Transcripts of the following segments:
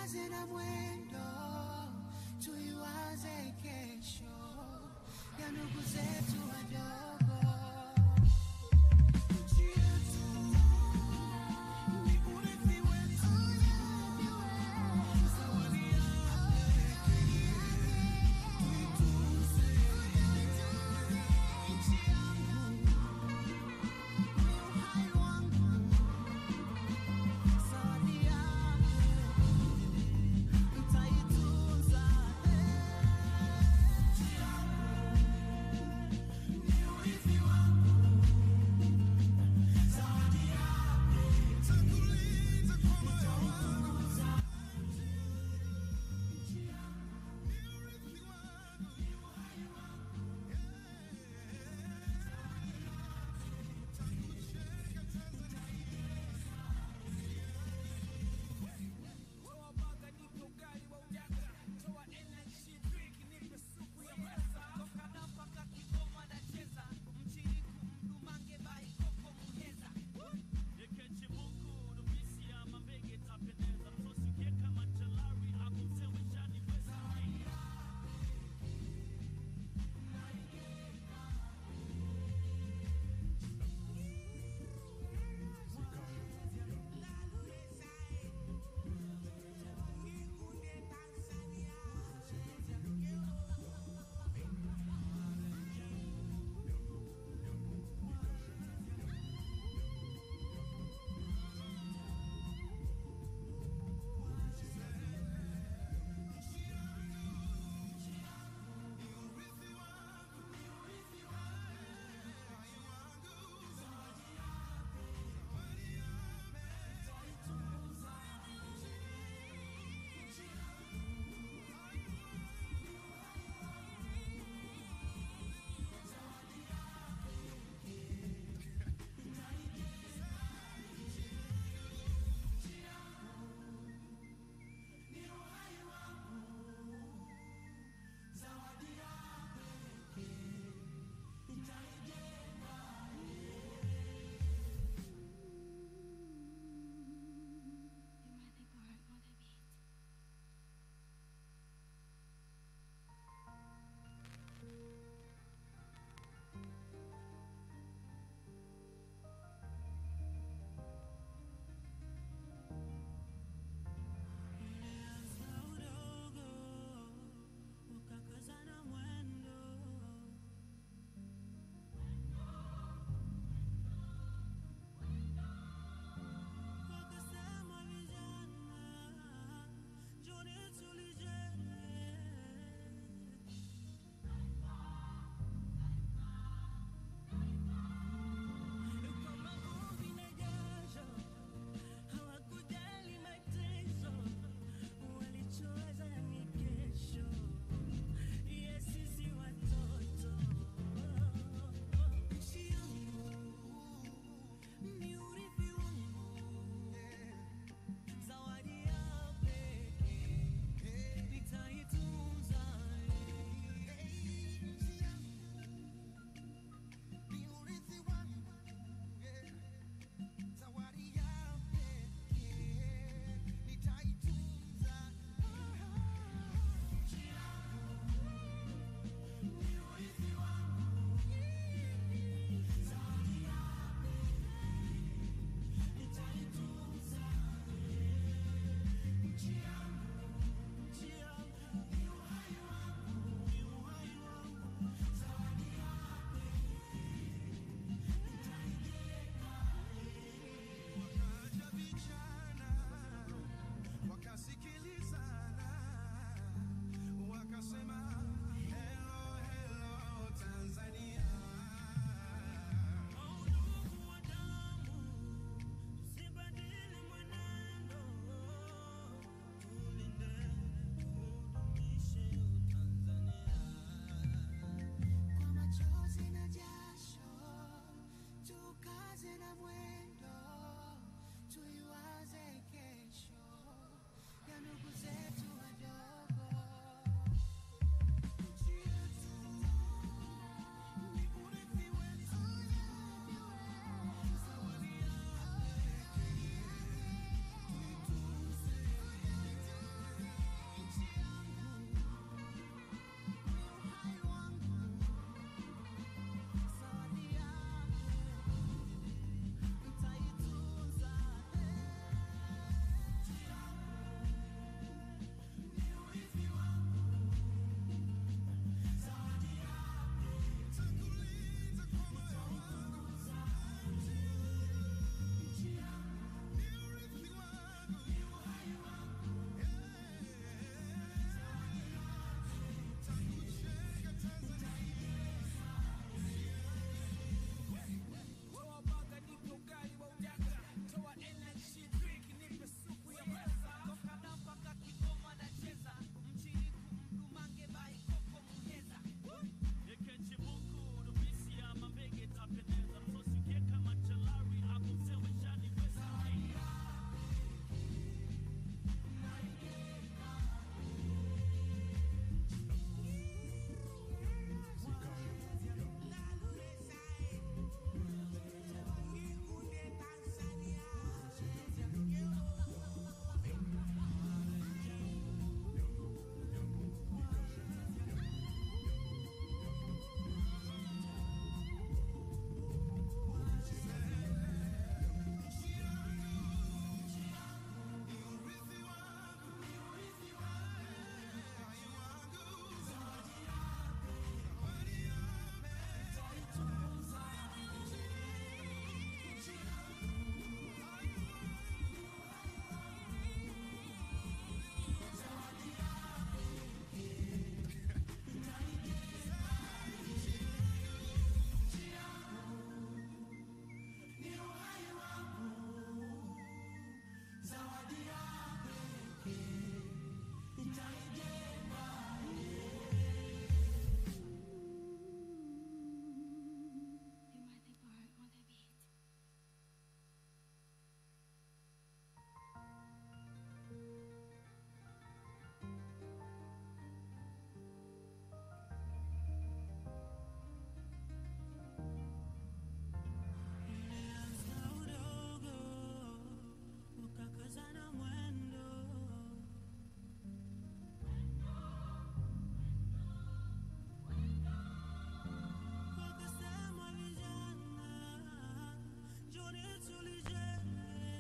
Tukaze na mwendo, tuiwaze kesho ya ndugu zetu wadogo. You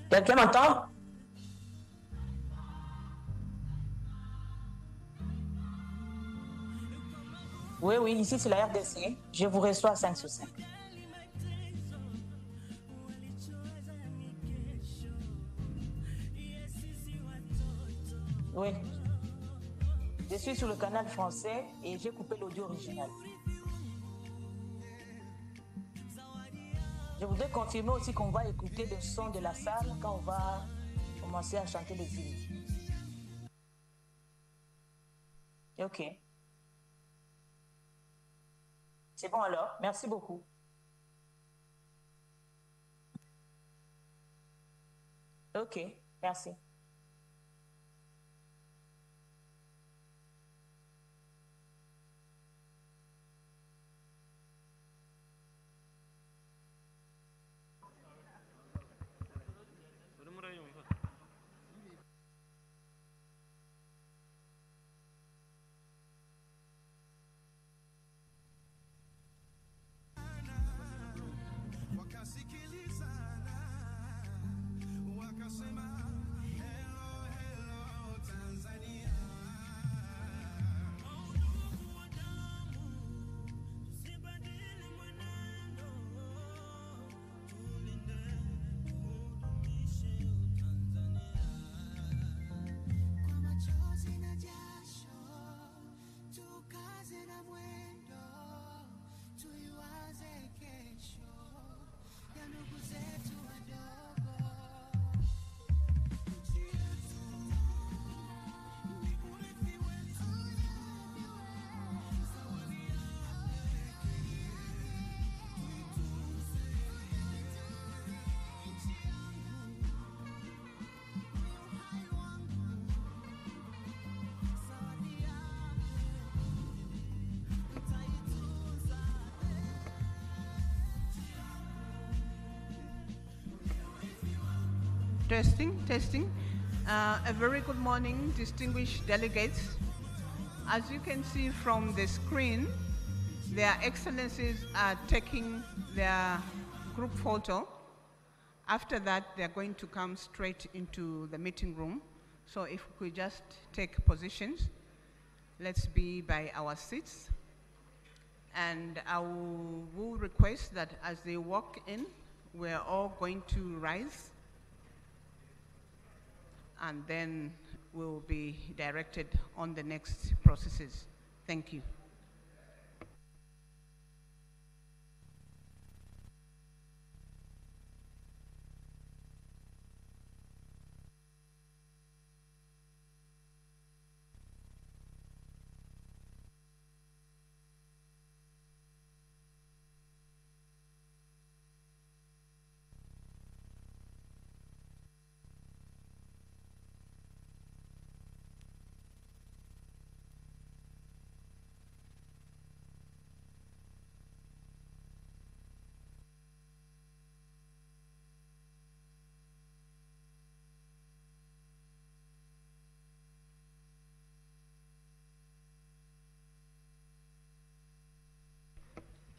Quelqu'un m'entend? Oui, oui, ici c'est la RDC. Je vous reçois 5 sur 5. Oui. Je suis sur le canal français et j'ai coupé l'audio original. Je voudrais confirmer aussi qu'on va écouter le son de la salle quand on va commencer à chanter les hymnes. Ok. C'est bon alors, merci beaucoup. Ok, merci. Testing. A very good morning, distinguished delegates. As you can see from the screen, their excellencies are taking their group photo. After that, they're going to come straight into the meeting room. So if we could just take positions, let's be by our seats. And I will request that as they walk in, we're all going to rise, and then we'll be directed on the next processes. Thank you.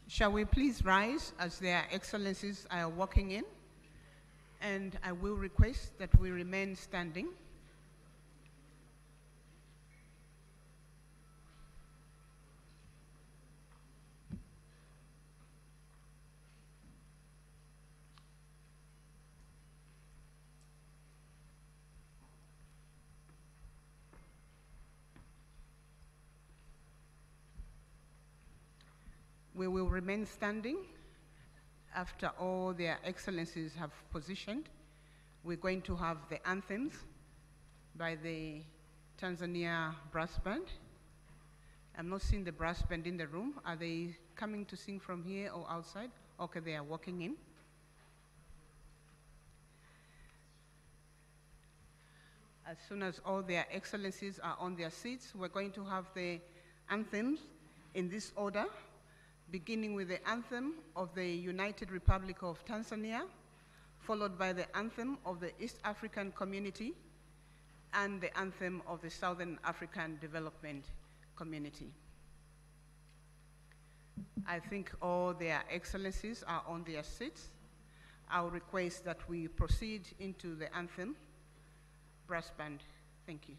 Shall we please rise as their excellencies are walking in? And I will request that we remain standing. We will remain standing after all their excellencies have positioned. We're going to have the anthems by the Tanzania brass band. I'm not seeing the brass band in the room. Are they coming to sing from here or outside? Okay, they are walking in. As soon as all their excellencies are on their seats, we're going to have the anthems in this order, beginning with the anthem of the United Republic of Tanzania, followed by the anthem of the East African Community, and the anthem of the Southern African Development Community. I think all their excellencies are on their seats. I'll request that we proceed into the anthem. Brass band, thank you.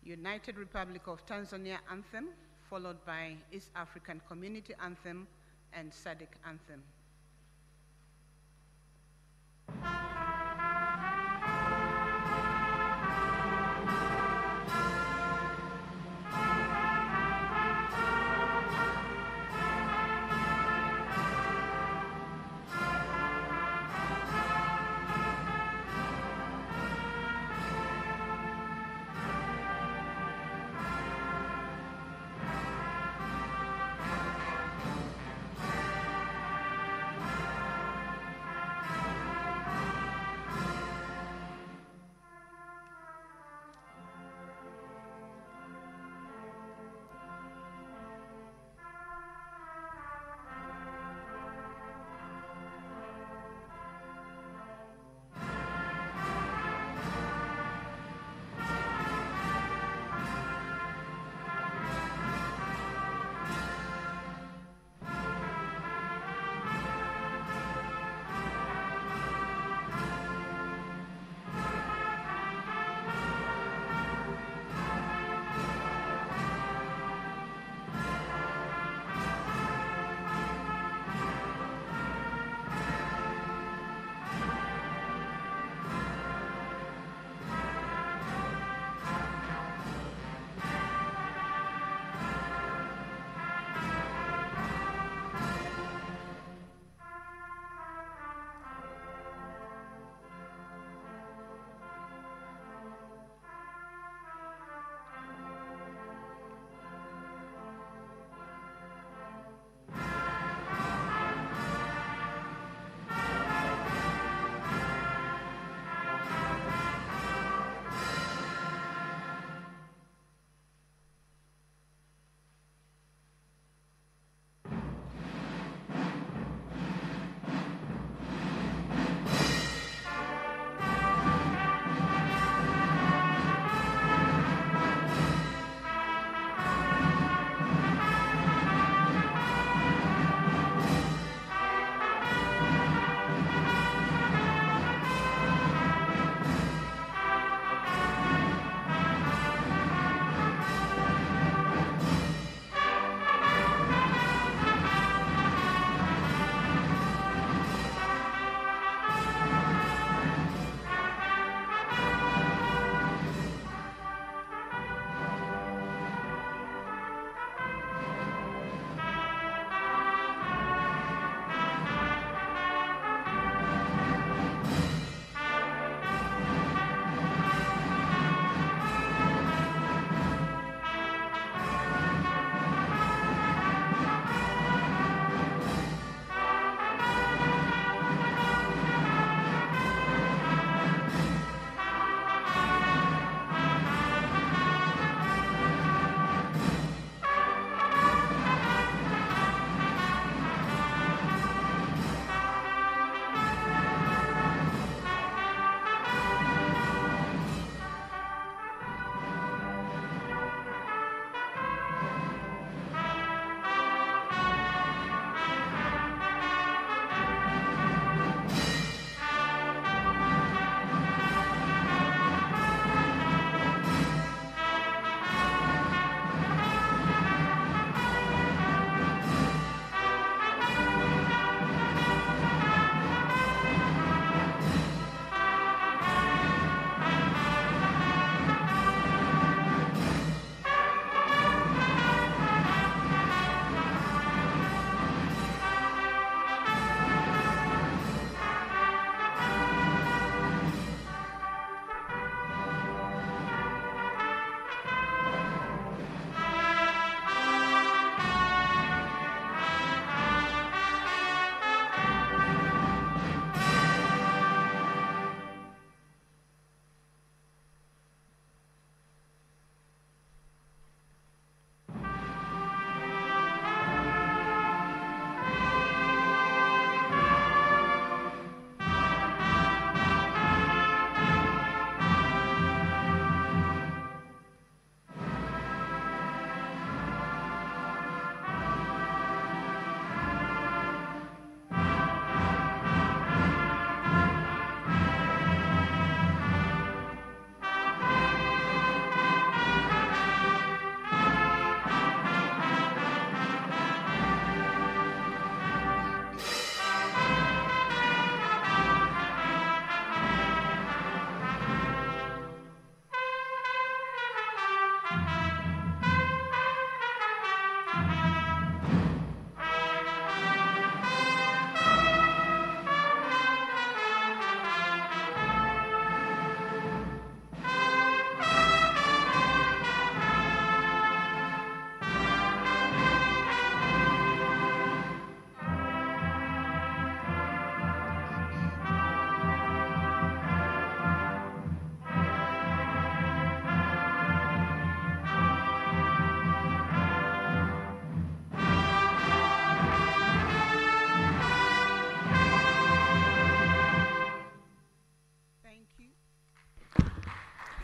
United Republic of Tanzania anthem, followed by East African Community anthem and Sadc anthem.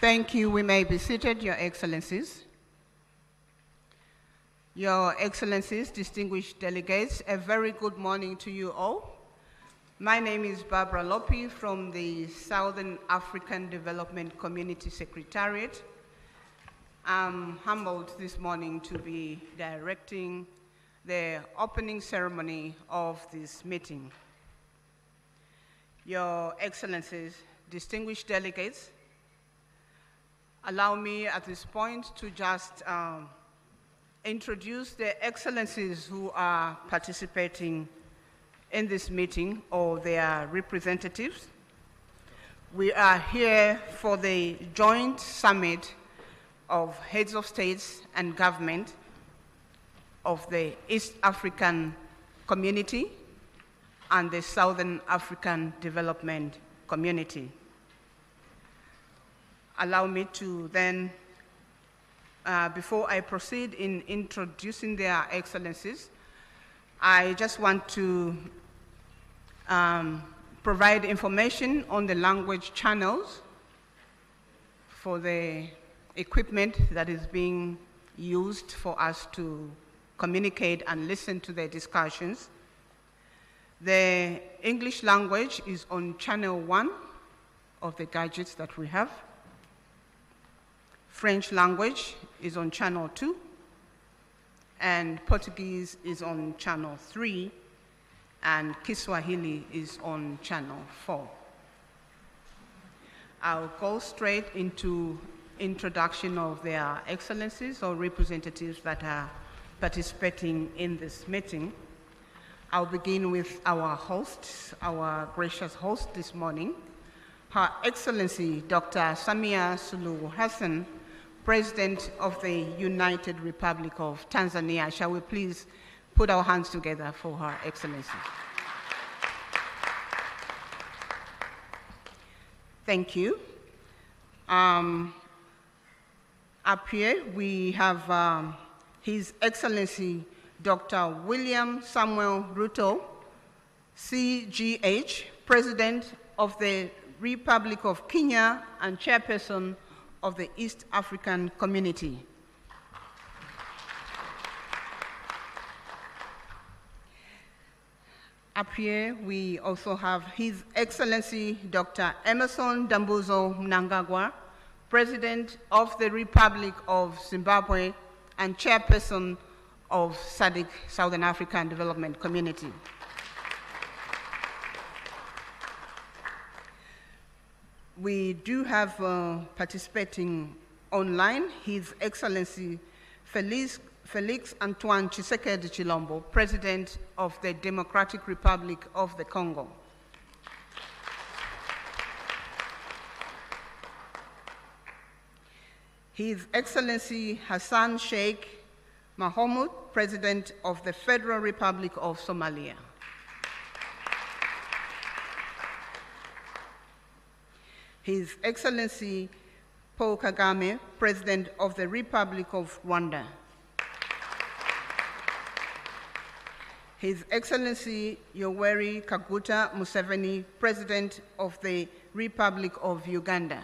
Thank you. We may be seated, Your Excellencies. Your Excellencies, distinguished delegates, a very good morning to you all. My name is Barbara Lopi from the Southern African Development Community Secretariat. I'm humbled this morning to be directing the opening ceremony of this meeting. Your Excellencies, distinguished delegates, allow me at this point to just introduce the excellencies who are participating in this meeting or their representatives. We are here for the joint summit of heads of states and government of the East African Community and the Southern African Development Community. Allow me to then, before I proceed in introducing their excellencies, I just want to provide information on the language channels for the equipment that is being used for us to communicate and listen to the discussions. The English language is on channel 1 of the gadgets that we have. French language is on channel 2, and Portuguese is on channel 3, and Kiswahili is on channel 4. I'll go straight into introduction of their excellencies or representatives that are participating in this meeting. I'll begin with our host, our gracious host this morning, Her Excellency Dr. Samia Suluhu Hassan, President of the United Republic of Tanzania. Shall we please put our hands together for Her Excellency? Thank you. Up here we have His Excellency Dr. William Samuel Ruto, CGH, President of the Republic of Kenya and Chairperson of the East African Community. Up here, we also have His Excellency Dr. Emerson Mnangagwa, President of the Republic of Zimbabwe and Chairperson of Sadc, Southern African Development Community. We do have participating online His Excellency Felix Antoine Tshisekedi Chilombo, President of the Democratic Republic of the Congo. His Excellency Hassan Sheikh Mohamud, President of the Federal Republic of Somalia. His Excellency Paul Kagame, President of the Republic of Rwanda. His Excellency Yoweri Kaguta Museveni, President of the Republic of Uganda.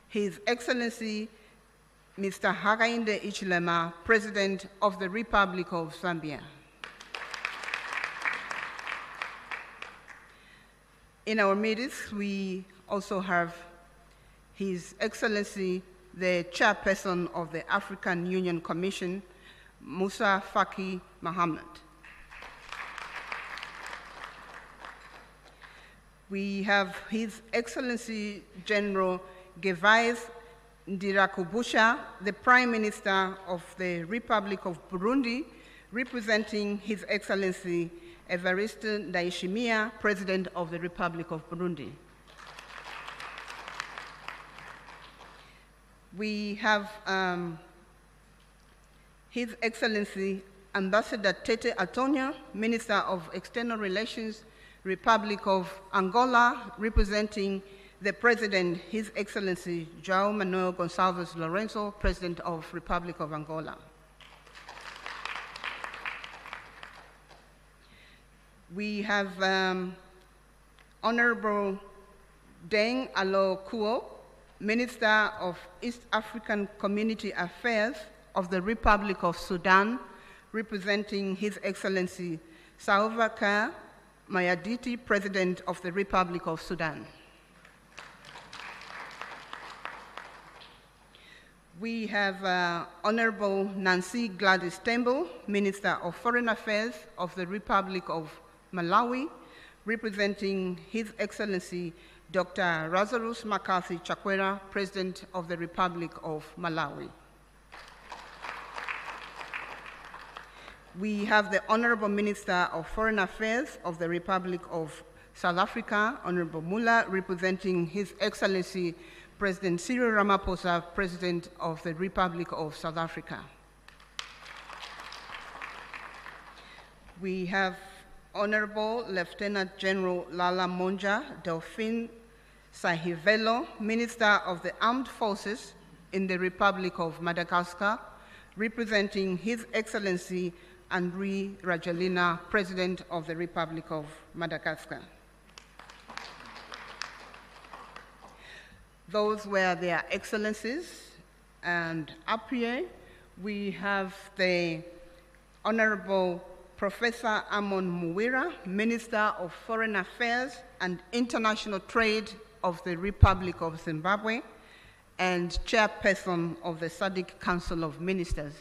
His Excellency Mr. Hakainde Hichilema, President of the Republic of Zambia. In our midst, we also have His Excellency, the Chairperson of the African Union Commission, Musa Faki Mohammed. We have His Excellency General Gervais Ndirakubusha, the Prime Minister of the Republic of Burundi, representing His Excellency Evariste Ndayishimiye, President of the Republic of Burundi. We have His Excellency Ambassador Tete Antonio, Minister of External Relations, Republic of Angola, representing the President, His Excellency João Manuel Gonçalves Lourenço, President of Republic of Angola. We have Honorable Deng Alo Kuo, Minister of East African Community Affairs of the Republic of Sudan, representing His Excellency Salva Mayarditi, President of the Republic of Sudan. We have Honorable Nancy Gladys Tembo, Minister of Foreign Affairs of the Republic of Malawi, representing His Excellency Dr. Lazarus McCarthy Chakwera, President of the Republic of Malawi. We have the Honorable Minister of Foreign Affairs of the Republic of South Africa, Honorable Mula, representing His Excellency President Cyril Ramaphosa, President of the Republic of South Africa. We have Honorable Lieutenant General Lala Monja Delphine Sahivelo, Minister of the Armed Forces in the Republic of Madagascar, representing His Excellency Andry Rajoelina, President of the Republic of Madagascar. Those were their excellencies, and up here we have the Honorable Professor Amon Muwira, Minister of Foreign Affairs and International Trade of the Republic of Zimbabwe and Chairperson of the Sadc Council of Ministers.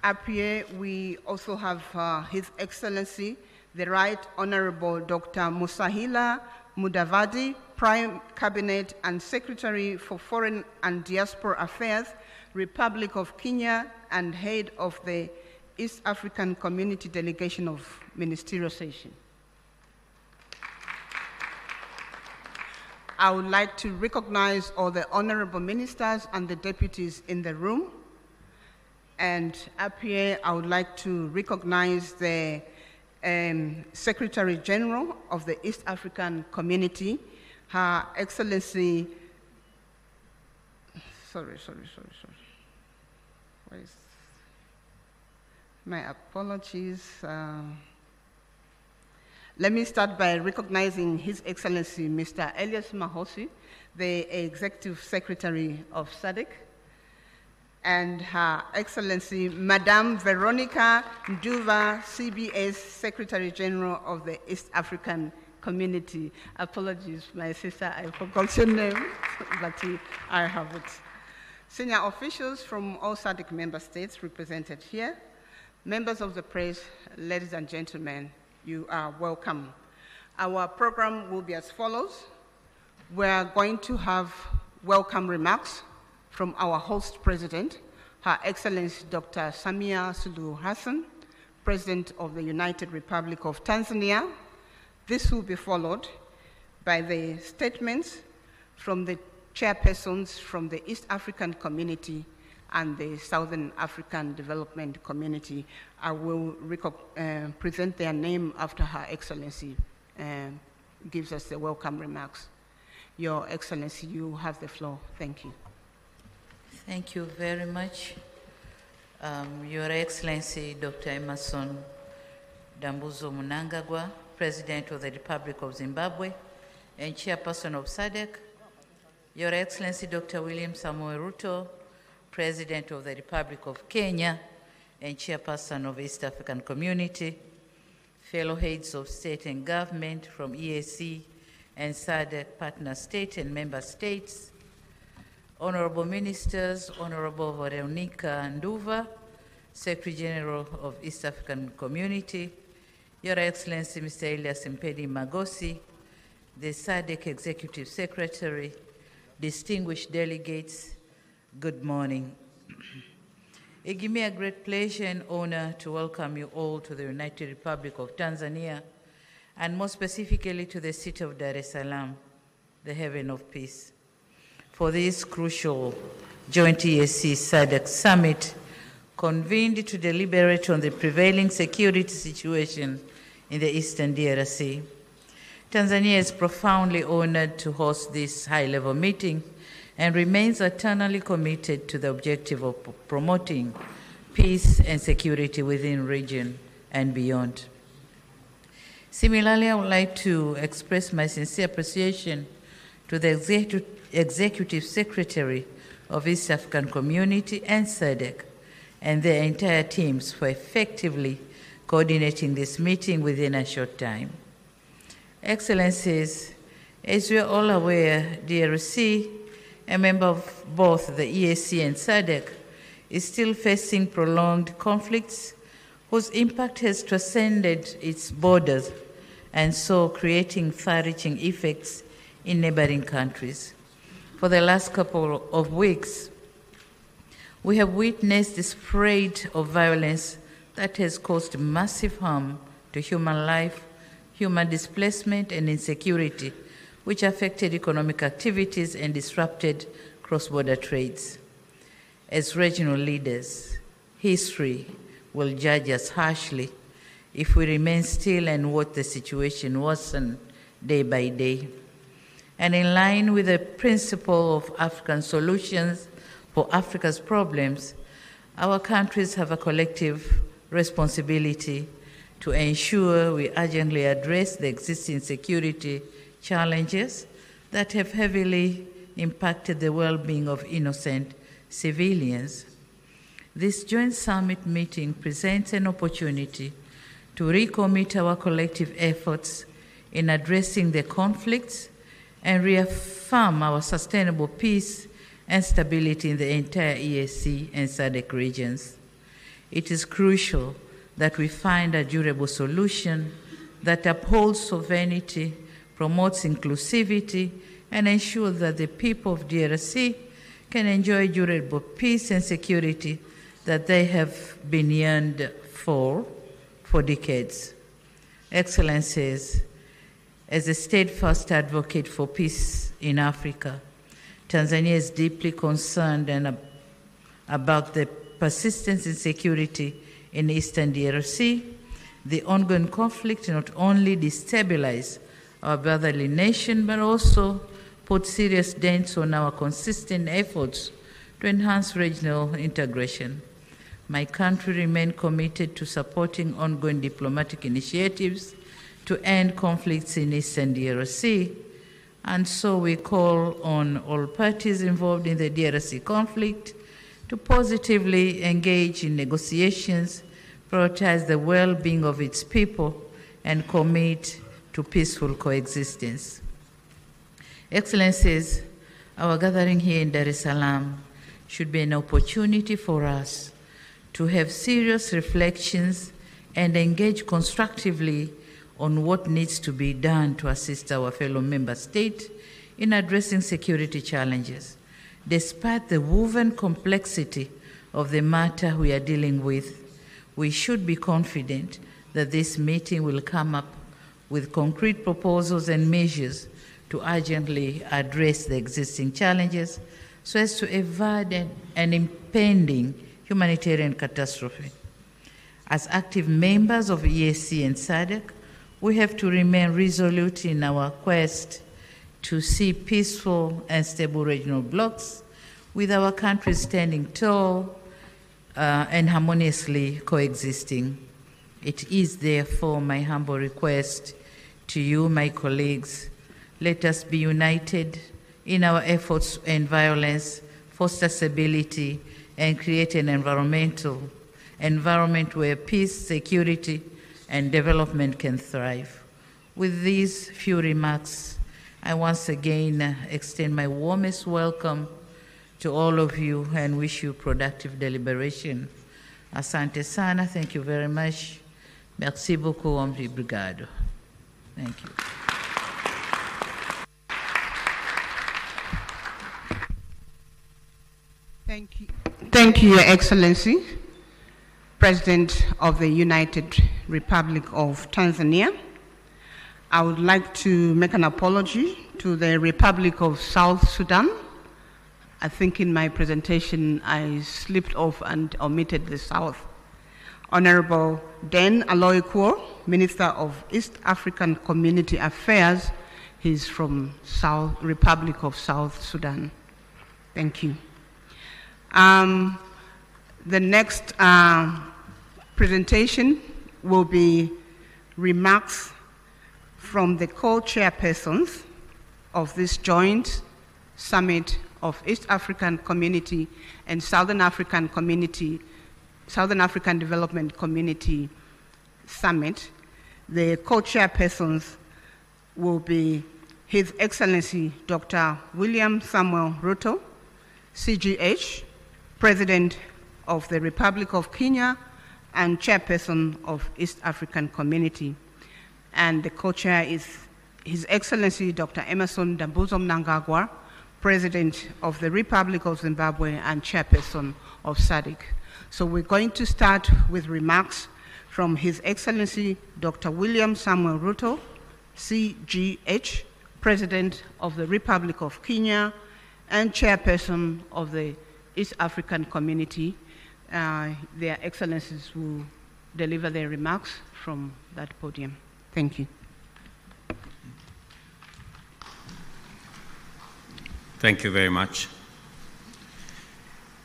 Up here we also have His Excellency the Right Honorable Dr. Musahila Mudavadi, Prime Cabinet and Secretary for Foreign and Diaspora Affairs, Republic of Kenya, and Head of the East African Community Delegation of Ministerial Session. I would like to recognize all the honorable ministers and the deputies in the room. And up here, I would like to recognize the Secretary General of the East African Community, Her Excellency, my apologies. Let me start by recognizing His Excellency, Mr. Elias Mahosi, the Executive Secretary of Sadc, and Her Excellency, Madame Veronica Nduva, CBS Secretary General of the East African Community. Apologies, my sister, I forgot your name, but I have it. Senior officials from all SADC member states represented here, members of the press, ladies and gentlemen, you are welcome. Our program will be as follows. We are going to have welcome remarks from our host president, Her Excellency Dr. Samia Suluhu Hassan, President of the United Republic of Tanzania. This will be followed by the statements from the chairpersons from the East African Community and the Southern African Development Community. I will present their name after Her Excellency gives us the welcome remarks. Your Excellency, you have the floor. Thank you. Thank you very much. Your Excellency, Dr. Emerson Mnangagwa, President of the Republic of Zimbabwe and Chairperson of SADC. Your Excellency, Dr. William Samoei Ruto, President of the Republic of Kenya and Chairperson of East African Community. Fellow heads of state and government from EAC and SADC partner state and member states. Honorable Ministers, Honorable Veronica Nduva, Secretary General of East African Community, Your Excellency Mr. Elias Mpedi Magosi, the SADC Executive Secretary, distinguished delegates, good morning. It gives me a great pleasure and honor to welcome you all to the United Republic of Tanzania, and more specifically to the city of Dar es Salaam, the haven of peace, for this crucial joint EAC SADC summit convened to deliberate on the prevailing security situation in the Eastern DRC. Tanzania is profoundly honored to host this high-level meeting and remains eternally committed to the objective of promoting peace and security within the region and beyond. Similarly, I would like to express my sincere appreciation to the Executive Secretary of East African Community and Sadc and their entire teams for effectively coordinating this meeting within a short time. Excellencies, as we are all aware, DRC, a member of both the EAC and Sadc, is still facing prolonged conflicts whose impact has transcended its borders and so creating far-reaching effects in neighboring countries. For the last couple of weeks, we have witnessed the spread of violence that has caused massive harm to human life, human displacement, and insecurity, which affected economic activities and disrupted cross-border trades. As regional leaders, history will judge us harshly if we remain still and watch the situation worsen day by day. And in line with the principle of African solutions for Africa's problems, our countries have a collective responsibility to ensure we urgently address the existing security challenges that have heavily impacted the well-being of innocent civilians. This joint summit meeting presents an opportunity to recommit our collective efforts in addressing the conflicts and reaffirm our sustainable peace and stability in the entire EAC and SADC regions. It is crucial that we find a durable solution that upholds sovereignty, promotes inclusivity, and ensures that the people of DRC can enjoy durable peace and security that they have been yearned for decades. Excellencies, as a steadfast advocate for peace in Africa, Tanzania is deeply concerned about the persistent insecurity in Eastern DRC. The ongoing conflict not only destabilizes our brotherly nation, but also put serious dents on our consistent efforts to enhance regional integration. My country remains committed to supporting ongoing diplomatic initiatives to end conflicts in Eastern DRC, and so we call on all parties involved in the DRC conflict to positively engage in negotiations, prioritize the well-being of its people, and commit to peaceful coexistence. Excellencies, our gathering here in Dar es Salaam should be an opportunity for us to have serious reflections and engage constructively on what needs to be done to assist our fellow member states in addressing security challenges. Despite the woven complexity of the matter we are dealing with, we should be confident that this meeting will come up with concrete proposals and measures to urgently address the existing challenges so as to avoid an impending humanitarian catastrophe. As active members of EAC and SADC, we have to remain resolute in our quest to see peaceful and stable regional blocs with our countries standing tall and harmoniously coexisting. It is therefore my humble request to you, my colleagues, let us be united in our efforts to end violence, foster stability, and create an environment where peace, security, and development can thrive. With these few remarks, I once again extend my warmest welcome to all of you and wish you productive deliberation. Asante sana, thank you very much. Merci beaucoup, obrigado. Thank you. Thank you. Thank you, Your Excellency, President of the United Republic of Tanzania. I would like to make an apology to the Republic of South Sudan. I think in my presentation I slipped off and omitted the South. Honorable Den Aloykuo, Minister of East African Community Affairs. He's from Republic of South Sudan. Thank you. The next presentation will be remarks from the co-chairpersons of this joint summit of East African Community and Southern African Development Community Summit. The co-chairpersons will be His Excellency Dr. William Samuel Ruto, CGH, President of the Republic of Kenya and Chairperson of East African Community. And the co-chair is His Excellency Dr. Emerson Mnangagwa, President of the Republic of Zimbabwe and Chairperson of Sadc. So we're going to start with remarks from His Excellency Dr. William Samuel Ruto, CGH, President of the Republic of Kenya and Chairperson of the East African Community. Their Excellencies will deliver their remarks from that podium. Thank you. Thank you very much.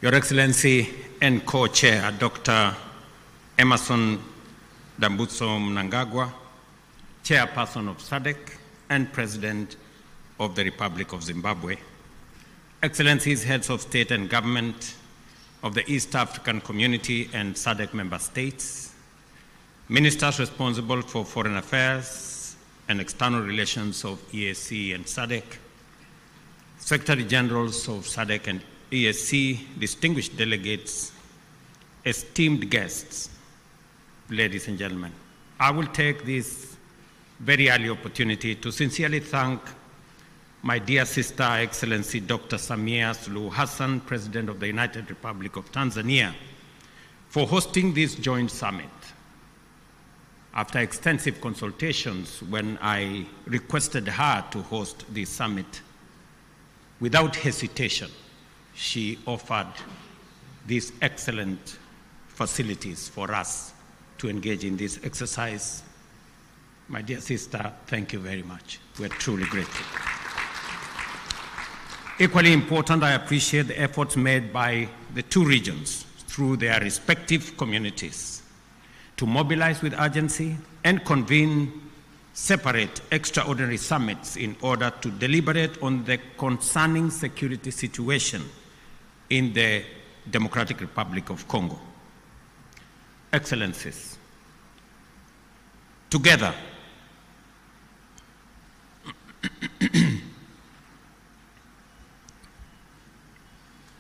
Your Excellency and Co-Chair, Dr. Emerson Mnangagwa, Chairperson of Sadc and President of the Republic of Zimbabwe, Excellencies, Heads of State and Government of the East African Community and Sadc member states, Ministers responsible for Foreign Affairs and External Relations of EAC and Sadc, Secretary Generals of Sadc and EAC, distinguished delegates, esteemed guests, ladies and gentlemen. I will take this very early opportunity to sincerely thank my dear sister, Excellency Dr. Samia Suluhu Hassan, President of the United Republic of Tanzania, for hosting this joint summit. After extensive consultations, when I requested her to host this summit, without hesitation, she offered these excellent facilities for us to engage in this exercise. My dear sister, thank you very much. We're truly grateful. Equally important, I appreciate the efforts made by the two regions through their respective communities to mobilize with urgency and convene separate extraordinary summits in order to deliberate on the concerning security situation in the Democratic Republic of Congo. Excellencies, together,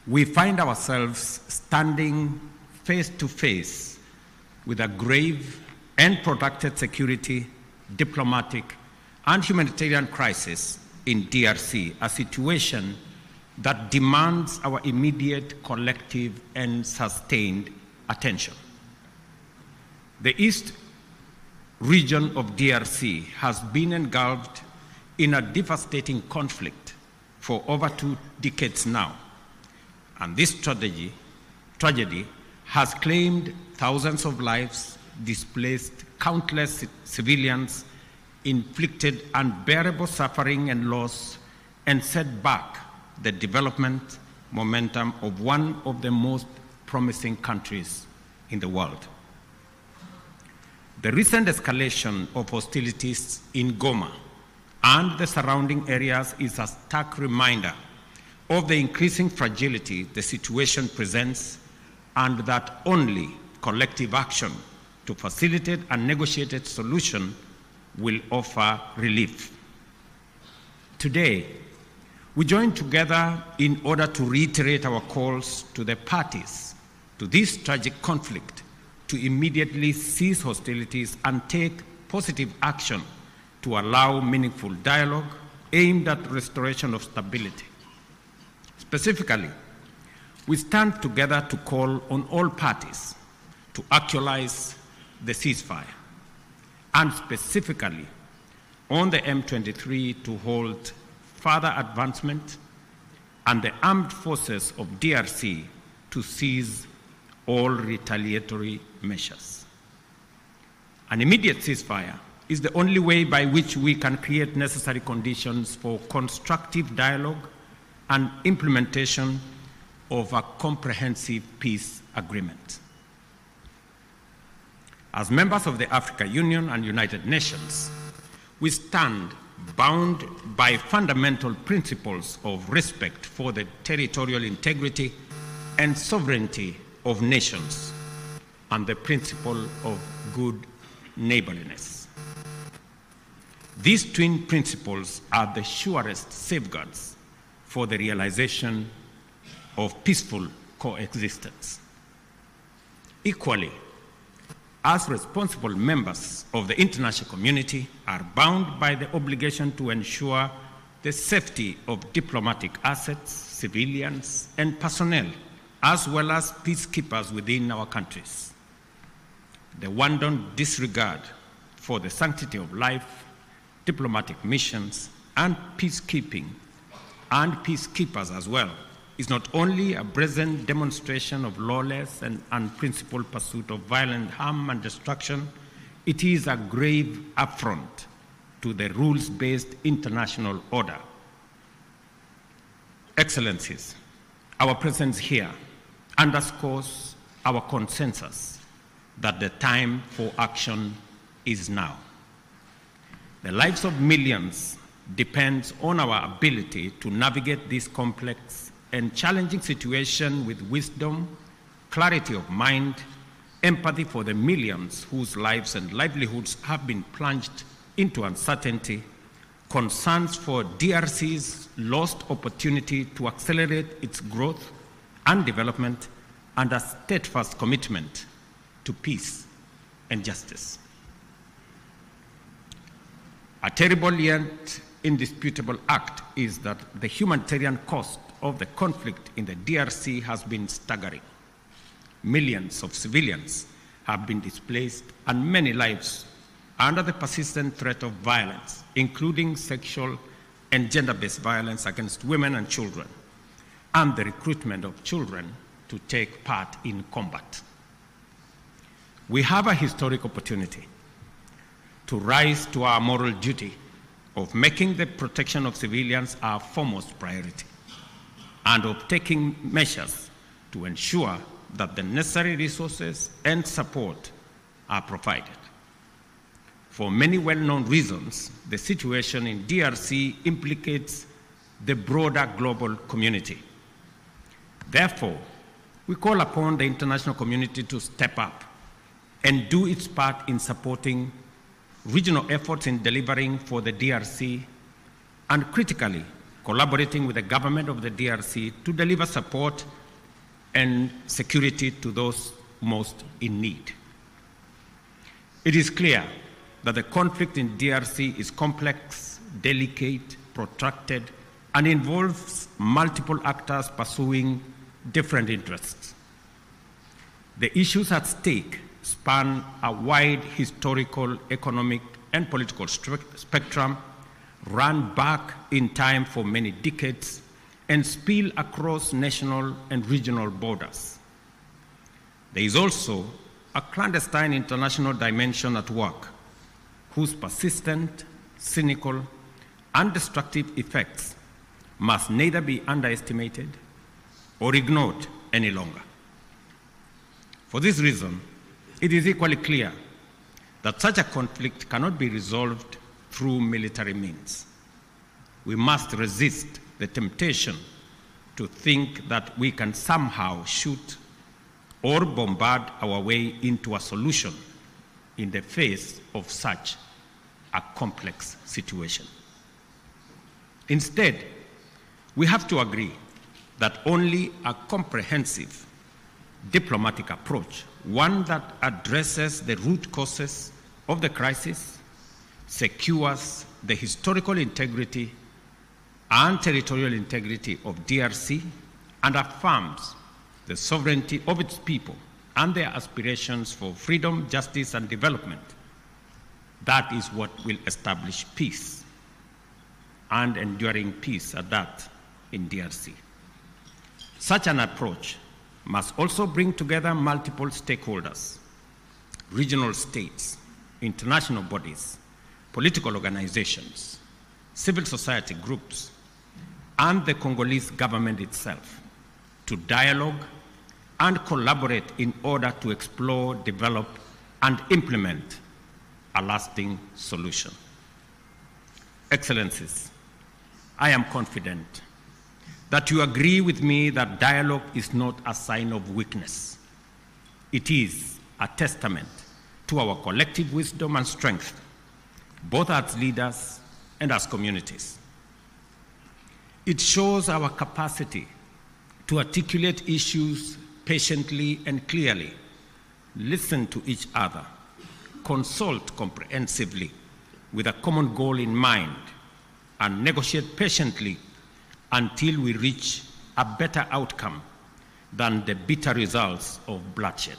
we find ourselves standing face to face with a grave and protracted security, diplomatic, and humanitarian crisis in DRC, a situation that demands our immediate, collective, and sustained attention. The East region of DRC has been engulfed in a devastating conflict for over 2 decades now, and this tragedy has claimed thousands of lives, displaced countless civilians, inflicted unbearable suffering and loss, and set back the development momentum of one of the most promising countries in the world. The recent escalation of hostilities in Goma and the surrounding areas is a stark reminder of the increasing fragility the situation presents, and that only collective action to facilitate a negotiated solution will offer relief. Today, we join together in order to reiterate our calls to the parties to this tragic conflict to immediately cease hostilities and take positive action to allow meaningful dialogue aimed at restoration of stability. Specifically, we stand together to call on all parties to actualize the ceasefire, and specifically on the M23 to halt further advancement and the armed forces of DRC to cease all retaliatory measures. An immediate ceasefire is the only way by which we can create necessary conditions for constructive dialogue and implementation of a comprehensive peace agreement. As members of the African Union and United Nations, we stand bound by fundamental principles of respect for the territorial integrity and sovereignty of nations and the principle of good neighborliness. These twin principles are the surest safeguards for the realization of peaceful coexistence. Equally, as responsible members of the international community are bound by the obligation to ensure the safety of diplomatic assets, civilians, and personnel, as well as peacekeepers within our countries. The wanton disregard for the sanctity of life, diplomatic missions, and peacekeeping, and peacekeepers as well, is not only a brazen demonstration of lawless and unprincipled pursuit of violent harm and destruction, it is a grave affront to the rules-based international order. Excellencies, our presence here underscores our consensus that the time for action is now. The lives of millions depends on our ability to navigate this complex and challenging situation with wisdom, clarity of mind, empathy for the millions whose lives and livelihoods have been plunged into uncertainty, concerns for DRC's lost opportunity to accelerate its growth and development, and a steadfast commitment to peace and justice. A terrible yet indisputable act is that the humanitarian cost of the conflict in the DRC has been staggering. Millions of civilians have been displaced and many lives under the persistent threat of violence, including sexual and gender-based violence against women and children, and the recruitment of children to take part in combat. We have a historic opportunity to rise to our moral duty of making the protection of civilians our foremost priority, and of taking measures to ensure that the necessary resources and support are provided. For many well-known reasons, the situation in DRC implicates the broader global community. Therefore, we call upon the international community to step up and do its part in supporting regional efforts in delivering for the DRC, and critically collaborating with the government of the DRC to deliver support and security to those most in need. It is clear that the conflict in DRC is complex, delicate, protracted, and involves multiple actors pursuing different interests. The issues at stake span a wide historical, economic, and political spectrum, run back in time for many decades, and spill across national and regional borders. There is also a clandestine international dimension at work, whose persistent, cynical, and destructive effects must neither be underestimated or ignored any longer. For this reason, it is equally clear that such a conflict cannot be resolved through military means. We must resist the temptation to think that we can somehow shoot or bombard our way into a solution in the face of such a complex situation. Instead, we have to agree that only a comprehensive diplomatic approach, one that addresses the root causes of the crisis, secures the historical integrity and territorial integrity of DRC, and affirms the sovereignty of its people and their aspirations for freedom, justice, and development. That is what will establish peace, and enduring peace at that, in DRC. Such an approach must also bring together multiple stakeholders, regional states, international bodies, political organizations, civil society groups, and the Congolese government itself to dialogue and collaborate in order to explore, develop, and implement a lasting solution. Excellencies, I am confident that you agree with me that dialogue is not a sign of weakness. It is a testament to our collective wisdom and strength, both as leaders and as communities. It shows our capacity to articulate issues patiently and clearly, listen to each other, consult comprehensively with a common goal in mind, and negotiate patiently until we reach a better outcome than the bitter results of bloodshed.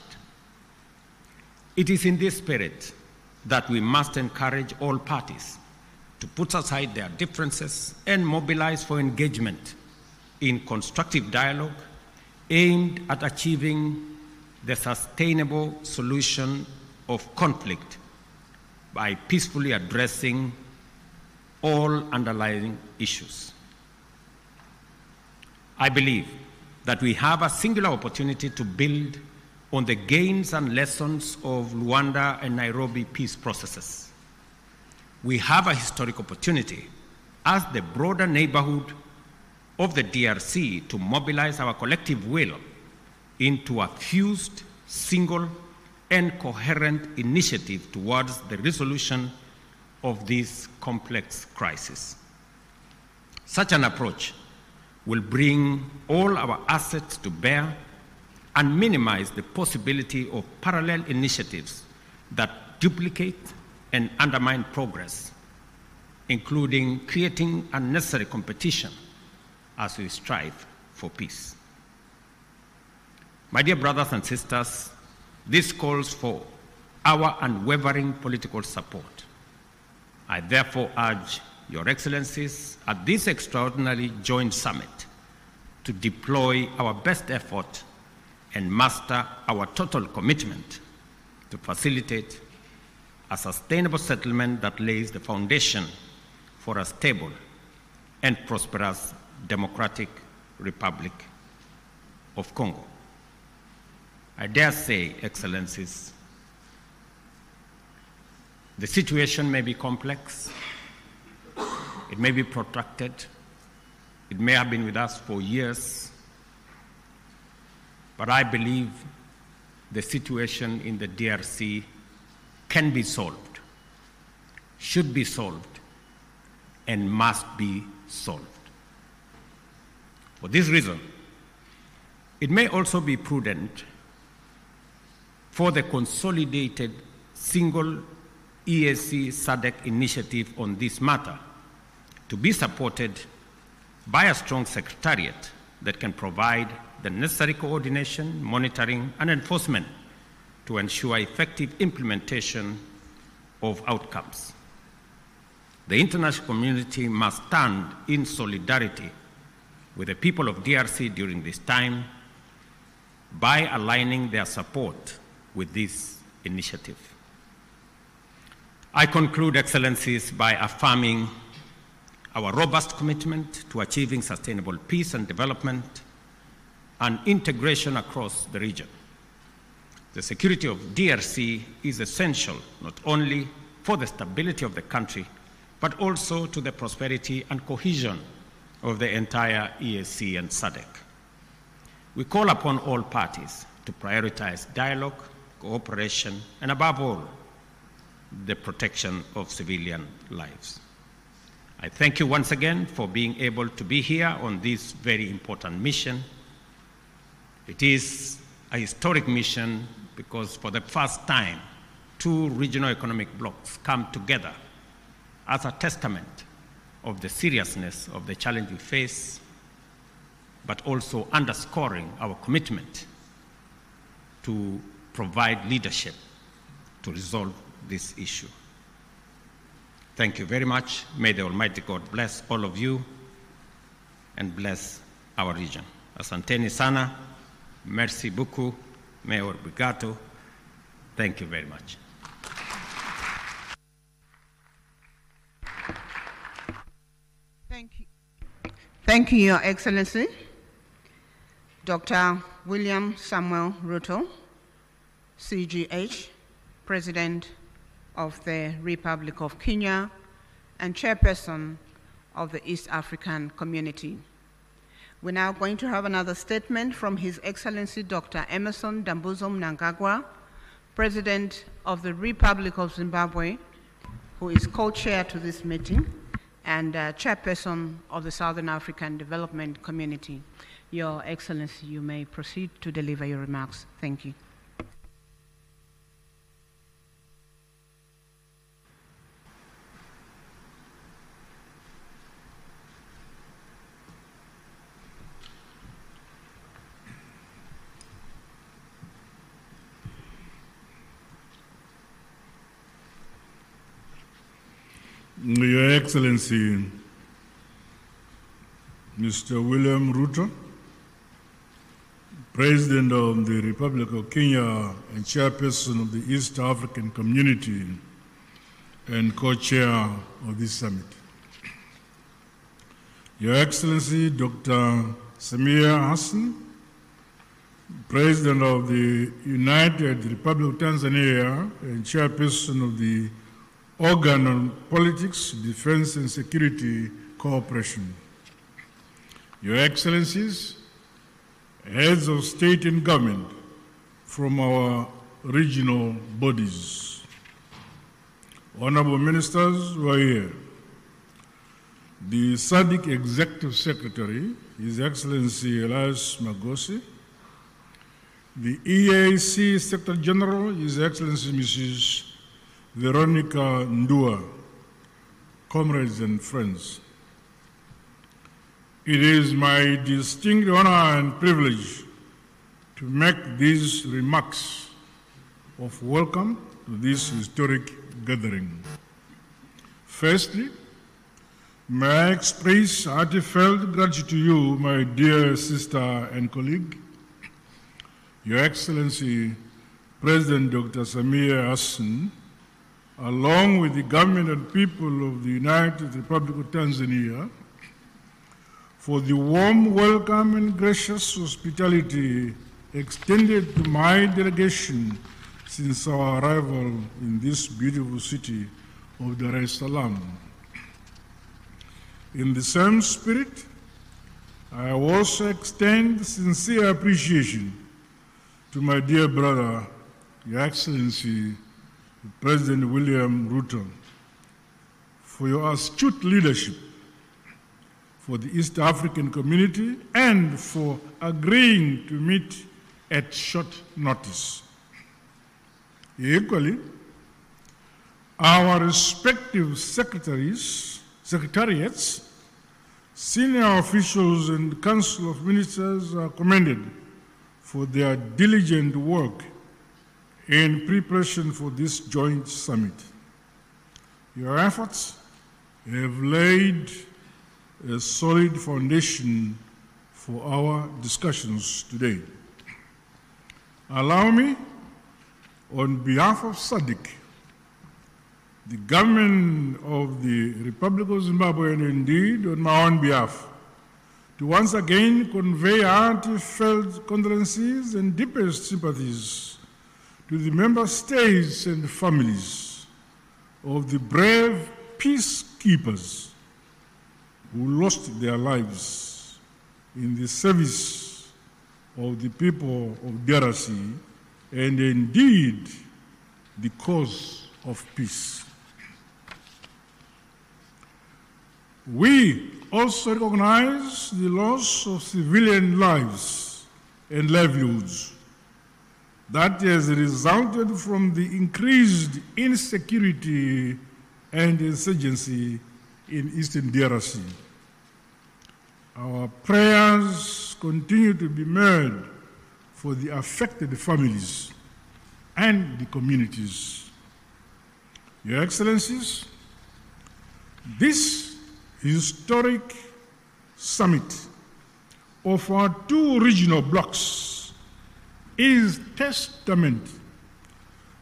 It is in this spirit that we must encourage all parties to put aside their differences and mobilize for engagement in constructive dialogue aimed at achieving the sustainable solution of conflict by peacefully addressing all underlying issues. I believe that we have a singular opportunity to build on the gains and lessons of Rwanda and Nairobi peace processes. We have a historic opportunity as the broader neighborhood of the DRC to mobilize our collective will into a fused, single, and coherent initiative towards the resolution of this complex crisis. Such an approach will bring all our assets to bear and minimize the possibility of parallel initiatives that duplicate and undermine progress, including creating unnecessary competition as we strive for peace. My dear brothers and sisters, this calls for our unwavering political support. I therefore urge Your Excellencies at this extraordinary joint summit to deploy our best effort and muster our total commitment to facilitate a sustainable settlement that lays the foundation for a stable and prosperous democratic Republic of Congo. I dare say, Excellencies, the situation may be complex, it may be protracted, it may have been with us for years, but I believe the situation in the DRC can be solved, should be solved, and must be solved. For this reason, it may also be prudent for the consolidated single EAC SADC initiative on this matter to be supported by a strong secretariat that can provide the necessary coordination, monitoring, and enforcement to ensure effective implementation of outcomes. The international community must stand in solidarity with the people of DRC during this time by aligning their support with this initiative. I conclude, Excellencies, by affirming our robust commitment to achieving sustainable peace and development and integration across the region. The security of DRC is essential not only for the stability of the country, but also to the prosperity and cohesion of the entire EAC and SADC. We call upon all parties to prioritize dialogue, cooperation, and above all, the protection of civilian lives. I thank you once again for being able to be here on this very important mission. It is a historic mission because for the first time, two regional economic blocs come together as a testament of the seriousness of the challenge we face, but also underscoring our commitment to provide leadership to resolve this issue. Thank you very much. May the Almighty God bless all of you and bless our region. Asanteni sana, merci beaucoup, Mayor Brigato. Thank you very much. Thank you, Your Excellency. Dr. William Samuel Ruto, CGH, President of the Republic of Kenya, and chairperson of the East African Community. We're now going to have another statement from His Excellency Dr. Emerson Mnangagwa, President of the Republic of Zimbabwe, who is co-chair to this meeting, and chairperson of the Southern African Development Community. Your Excellency, you may proceed to deliver your remarks. Thank you. Your Excellency, Mr. William Ruto, President of the Republic of Kenya and Chairperson of the East African Community and Co-Chair of this summit. Your Excellency, Dr. Samia Hassan, President of the United Republic of Tanzania and Chairperson of the Organ on Politics, Defense and Security Cooperation. Your Excellencies, heads of state and government from our regional bodies, honorable ministers who are here, the Sadc Executive Secretary, His Excellency Elias Magosi, the EAC Secretary General, His Excellency Mrs. Veronica Ndua, comrades and friends. It is my distinct honor and privilege to make these remarks of welcome to this historic gathering. Firstly, may I express heartfelt gratitude to you, my dear sister and colleague, Your Excellency, President Dr. Samia Hassan, along with the government and people of the United Republic of Tanzania, for the warm welcome and gracious hospitality extended to my delegation since our arrival in this beautiful city of Dar es Salaam. In the same spirit, I also extend sincere appreciation to my dear brother, Your Excellency, President William Ruto, for your astute leadership for the East African community and for agreeing to meet at short notice. Equally, our respective secretariats, senior officials and Council of Ministers are commended for their diligent work in preparation for this joint summit. Your efforts have laid a solid foundation for our discussions today. Allow me, on behalf of Sadc, the government of the Republic of Zimbabwe, and indeed on my own behalf, to once again convey heartfelt condolences and deepest sympathies to the member states and families of the brave peacekeepers who lost their lives in the service of the people of DRC and indeed the cause of peace. We also recognize the loss of civilian lives and livelihoods that has resulted from the increased insecurity and insurgency in Eastern DRC. Our prayers continue to be made for the affected families and the communities. Your Excellencies, this historic summit of our two regional blocs is testament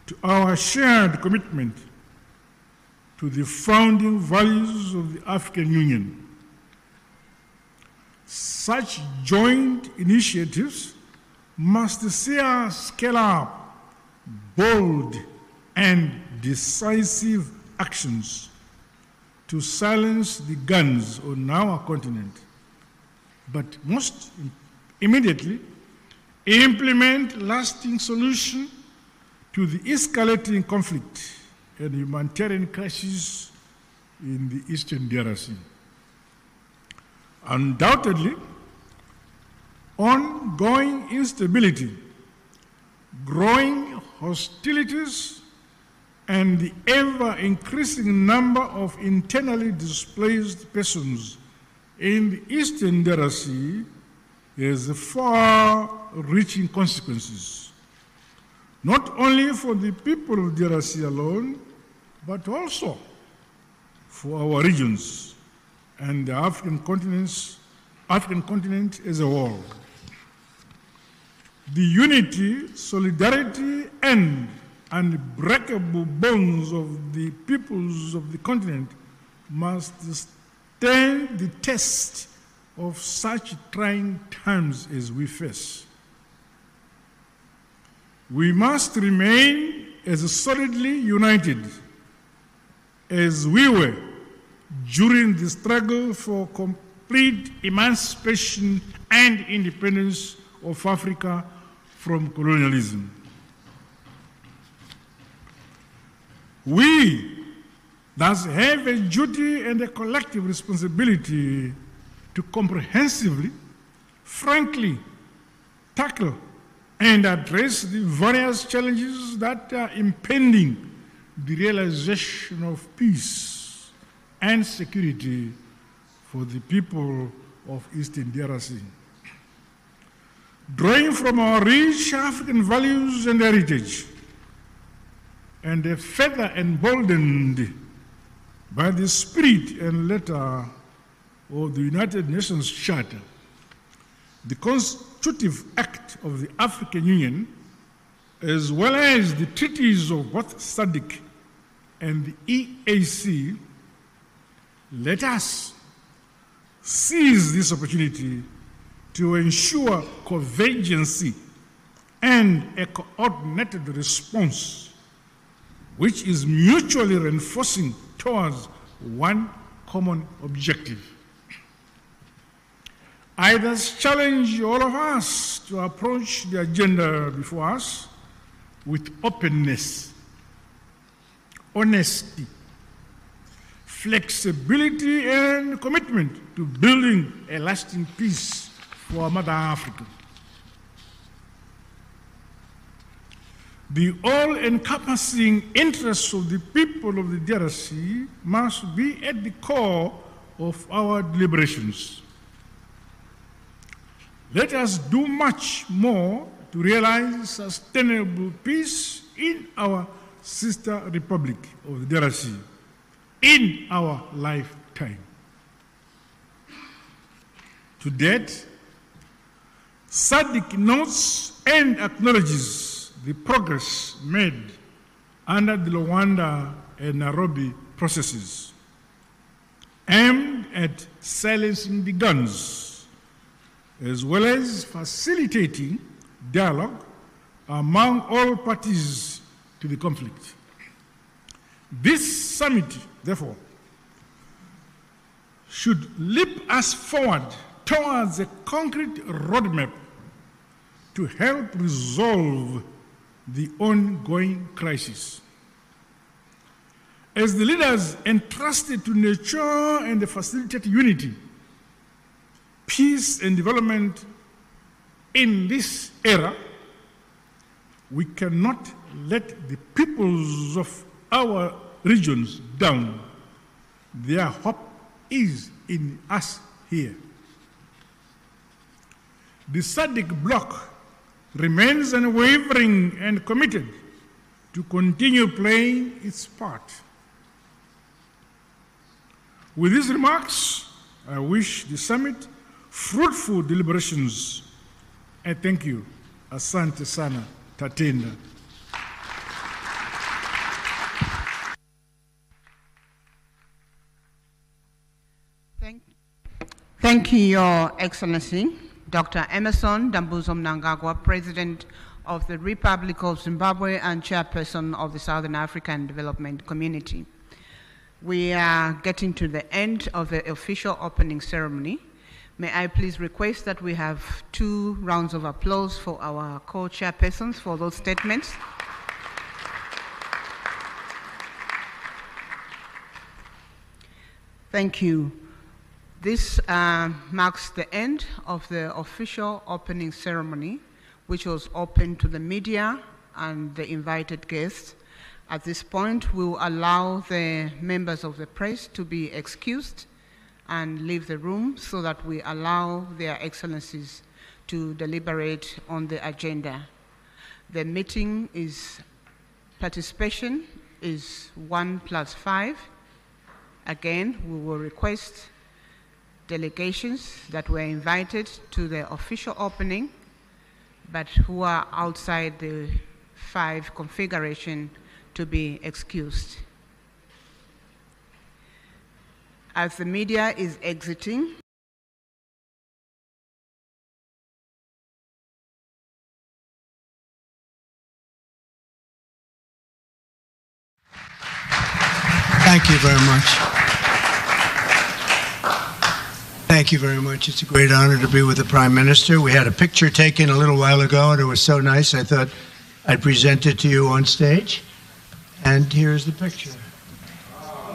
to our shared commitment to the founding values of the African Union. Such joint initiatives must see us scale up bold and decisive actions to silence the guns on our continent, but most immediately implement lasting solution to the escalating conflict and humanitarian crisis in the Eastern DRC. Undoubtedly, ongoing instability, growing hostilities, and the ever-increasing number of internally displaced persons in the Eastern DRC has far-reaching consequences, not only for the people of DRC alone, but also for our regions and the African continent as a whole. The unity, solidarity, and unbreakable bonds of the peoples of the continent must stand the test of such trying times as we face. We must remain as solidly united as we were during the struggle for complete emancipation and independence of Africa from colonialism. We thus have a duty and a collective responsibility to comprehensively, frankly, tackle and address the various challenges that are impeding the realization of peace and security for the people of Eastern DRC. Drawing from our rich African values and heritage, and further emboldened by the spirit and letter of the United Nations Charter, the constitutive act of the African Union, as well as the treaties of both Sadc and the EAC, let us seize this opportunity to ensure convergence and a coordinated response which is mutually reinforcing towards one common objective. I thus challenge all of us to approach the agenda before us with openness, honesty, flexibility, and commitment to building a lasting peace for Mother Africa. The all-encompassing interests of the people of the DRC must be at the core of our deliberations. Let us do much more to realize sustainable peace in our sister republic of the DRC in our lifetime. To date, Sadc notes and acknowledges the progress made under the Rwanda and Nairobi processes aimed at silencing the guns, as well as facilitating dialogue among all parties to the conflict. This summit, therefore, should leap us forward towards a concrete roadmap to help resolve the ongoing crisis. As the leaders entrusted to nurture and facilitate unity, peace, and development in this era, we cannot let the peoples of our regions down. Their hope is in us here. The Sadc bloc remains unwavering and committed to continue playing its part. With these remarks, I wish the summit fruitful deliberations. And thank you. Asante sana, tatenda. Thank you, Your Excellency, Dr. Emerson Mnangagwa, President of the Republic of Zimbabwe and Chairperson of the Southern African Development Community. We are getting to the end of the official opening ceremony. May I please request that we have 2 rounds of applause for our co-chairpersons for those statements. Thank you. This marks the end of the official opening ceremony, which was open to the media and the invited guests. At this point, we will allow the members of the press to be excused and leave the room so that we allow their excellencies to deliberate on the agenda. The meeting participation is 1+5. Again, we will request delegations that were invited to the official opening, but who are outside the 5 configuration to be excused. As the media is exiting, thank you very much. Thank you very much. It's a great honor to be with the Prime Minister. We had a picture taken a little while ago, and it was so nice, I thought I'd present it to you on stage. And here's the picture.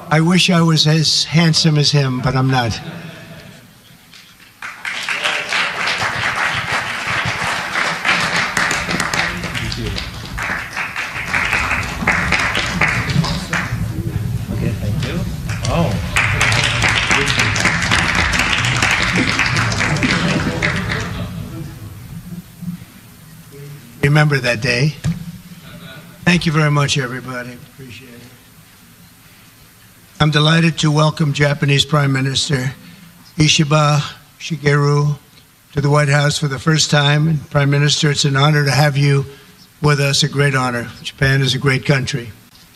I wish I was as handsome as him, but I'm not. Okay, thank you. Oh. Remember that day. Thank you very much, everybody. Appreciate it. I'm delighted to welcome Japanese Prime Minister Ishiba Shigeru to the White House for the first time. And Prime Minister, it's an honor to have you with us, a great honor. Japan is a great country.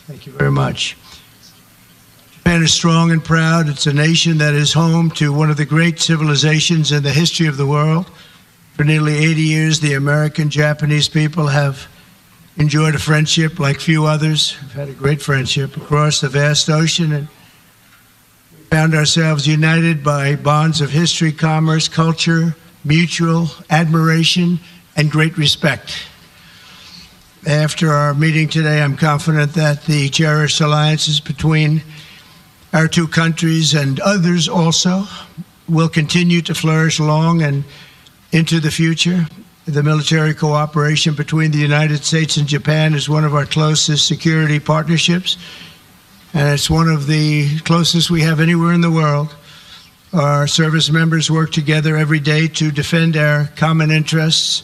Thank you very much. Japan is strong and proud. It's a nation that is home to one of the great civilizations in the history of the world. For nearly 80 years, the American-Japanese people have enjoyed a friendship like few others. We've had a great friendship across the vast ocean, and we found ourselves united by bonds of history, commerce, culture, mutual admiration, and great respect. After our meeting today, I'm confident that the cherished alliances between our 2 countries and others also will continue to flourish long and into the future. The military cooperation between the United States and Japan is one of our closest security partnerships, and it's one of the closest we have anywhere in the world. Our service members work together every day to defend our common interests.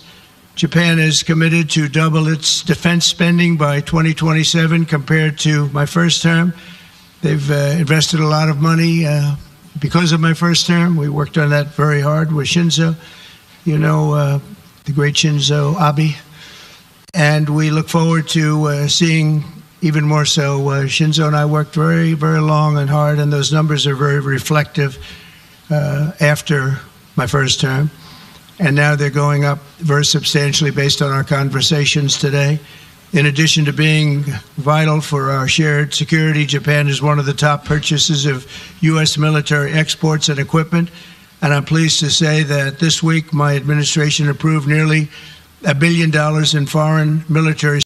Japan is committed to double its defense spending by 2027 compared to my first term. They've invested a lot of money because of my first term. We worked on that very hard with Shinzo. You know, the great Shinzo Abe, and we look forward to seeing even more so. Shinzo and I worked very, very long and hard, and those numbers are very reflective after my first term, and now they're going up very substantially based on our conversations today. In addition to being vital for our shared security, Japan is one of the top purchasers of U.S. military exports and equipment. And I'm pleased to say that this week my administration approved nearly $1 billion in foreign military